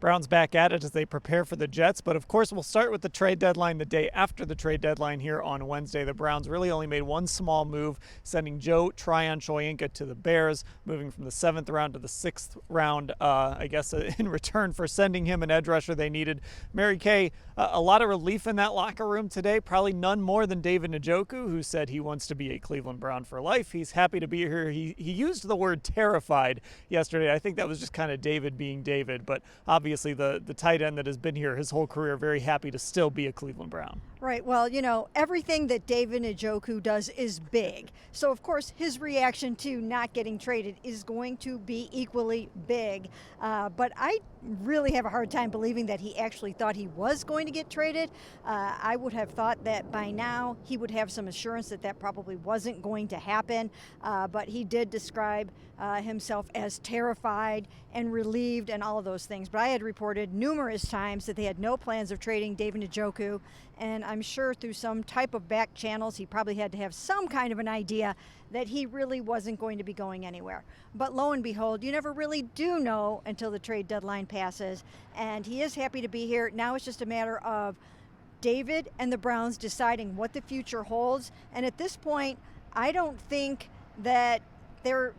Browns back at it as they prepare for the Jets. But of course, we'll start with the trade deadline the day after the trade deadline here on Wednesday. The Browns really only made one small move, sending Joe Tryon-Shoyinka to the Bears, moving from the 7th round to the 6th round, in return for sending him an edge rusher they needed. Mary Kay, a lot of relief in that locker room today, probably none more than David Njoku, who said he wants to be a Cleveland Brown for life. He's happy to be here. He used the word terrified yesterday. I think that was just kind of David being David, but obviously the tight end that has been here his whole career, very happy to still be a Cleveland Brown. Right. Well, everything that David Njoku does is big. So, of course, his reaction to not getting traded is going to be equally big. But I really have a hard time believing that he actually thought he was going to get traded. I would have thought that by now he would have some assurance that that probably wasn't going to happen. But he did describe himself as terrified and relieved and all of those things. But I had reported numerous times that they had no plans of trading David Njoku. And I'm sure through some type of back channels, he probably had to have some kind of an idea that he really wasn't going to be going anywhere. But lo and behold, you never really do know until the trade deadline passes. And he is happy to be here. Now it's just a matter of David and the Browns deciding what the future holds. And at this point, I don't think that they're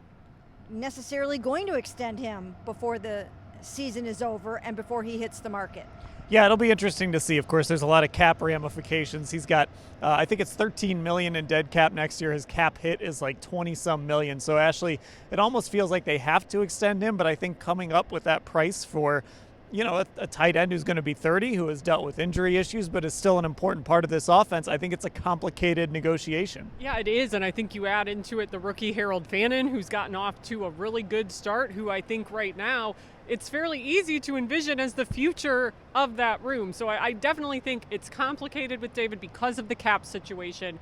necessarily going to extend him before the season is over and before he hits the market. Yeah, it'll be interesting to see. Of course, there's a lot of cap ramifications. He's got, I think it's $13 million in dead cap next year. His cap hit is like 20-some million. So, Ashley, it almost feels like they have to extend him. But I think coming up with that price for, a tight end who's going to be 30, who has dealt with injury issues, but is still an important part of this offense, I think it's a complicated negotiation. Yeah, it is. And I think you add into it the rookie Harold Fannin, who's gotten off to a really good start, who I think right now it's fairly easy to envision as the future of that room. So I definitely think it's complicated with David because of the cap situation,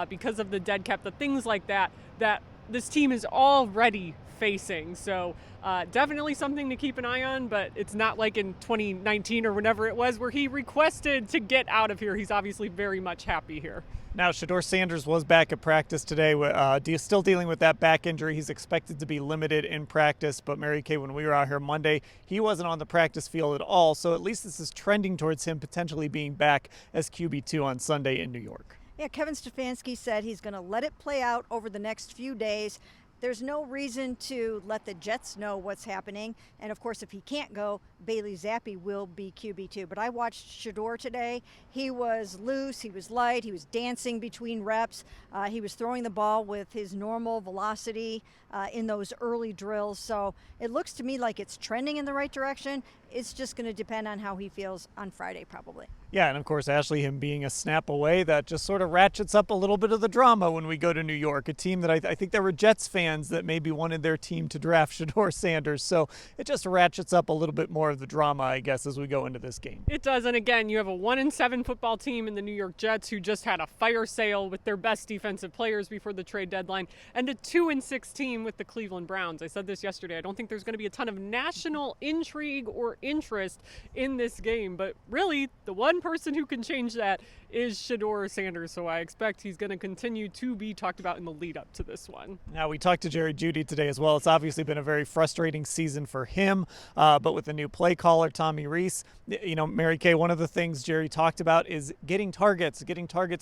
because of the dead cap, the things like that this team is already facing. So definitely something to keep an eye on, but it's not like in 2019 or whenever it was where he requested to get out of here. He's obviously very much happy here. Now, Shedeur Sanders was back at practice today, still dealing with that back injury. He's expected to be limited in practice, but Mary Kay, when we were out here Monday, he wasn't on the practice field at all, so at least this is trending towards him potentially being back as QB2 on Sunday in New York. Yeah, Kevin Stefanski said he's going to let it play out over the next few days. There's no reason to let the Jets know what's happening. And, of course, if he can't go, Bailey Zappi will be QB2. But I watched Shedeur today. He was loose. He was light. He was dancing between reps. He was throwing the ball with his normal velocity in those early drills. So it looks to me like it's trending in the right direction. It's just going to depend on how he feels on Friday, probably. Yeah, and of course, Ashley, him being a snap away, that just sort of ratchets up a little bit of the drama when we go to New York, a team that I think there were Jets fans that maybe wanted their team to draft Shedeur Sanders. So it just ratchets up a little bit more of the drama, I guess, as we go into this game. It does, and again, you have a 1-7 football team in the New York Jets who just had a fire sale with their best defensive players before the trade deadline, and a 2-6 team with the Cleveland Browns. I said this yesterday. I don't think there's going to be a ton of national intrigue or interest in this game, but really, the one person who can change that is Shedeur Sanders, so I expect he's going to continue to be talked about in the lead up to this one. Now, we talked to Jerry Jeudy today as well. It's obviously been a very frustrating season for him, but with the new play caller, Tommy Rees, Mary Kay, one of the things Jerry talked about is getting targets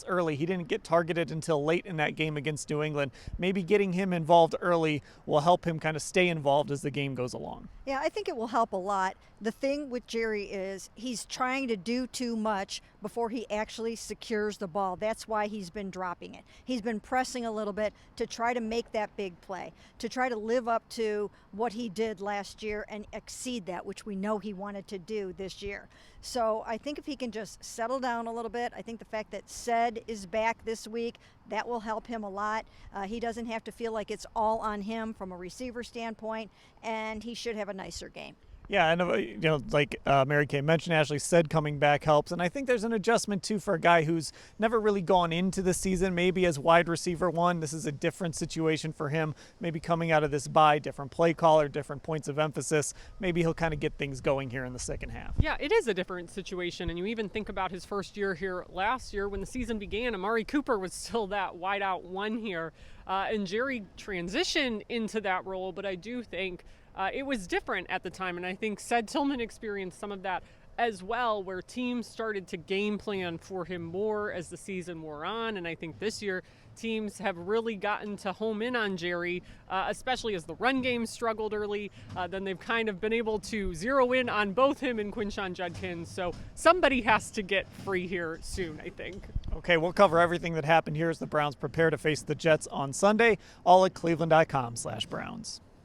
early. He didn't get targeted until late in that game against New England. Maybe getting him involved early will help him kind of stay involved as the game goes along. Yeah, I think it will help a lot. The thing with Jerry is he's trying to do too much before he actually secures the ball. That's why he's been dropping it. He's been pressing a little bit to try to make that big play, to try to live up to what he did last year and exceed that, which we know he wanted to do this year. So I think if he can just settle down a little bit, I think the fact that Sed is back this week, that will help him a lot. He doesn't have to feel like it's all on him from a receiver standpoint, and he should have a nicer game. Yeah, and like Mary Kay mentioned, Ashley said coming back helps, and I think there's an adjustment too for a guy who's never really gone into the season maybe as wide receiver one. This is a different situation for him, maybe coming out of this bye, different play caller, different points of emphasis. Maybe he'll kind of get things going here in the second half. Yeah, it is a different situation, and you even think about his first year here last year when the season began. Amari Cooper was still that wide out one here, and Jerry transitioned into that role, but I do think it was different at the time, and I think Ced Tillman experienced some of that as well, where teams started to game plan for him more as the season wore on. And I think this year teams have really gotten to home in on Jerry, especially as the run game struggled early. Then they've kind of been able to zero in on both him and Quinshon Judkins. So somebody has to get free here soon, I think. Okay, we'll cover everything that happened here as the Browns prepare to face the Jets on Sunday, all at cleveland.com/Browns.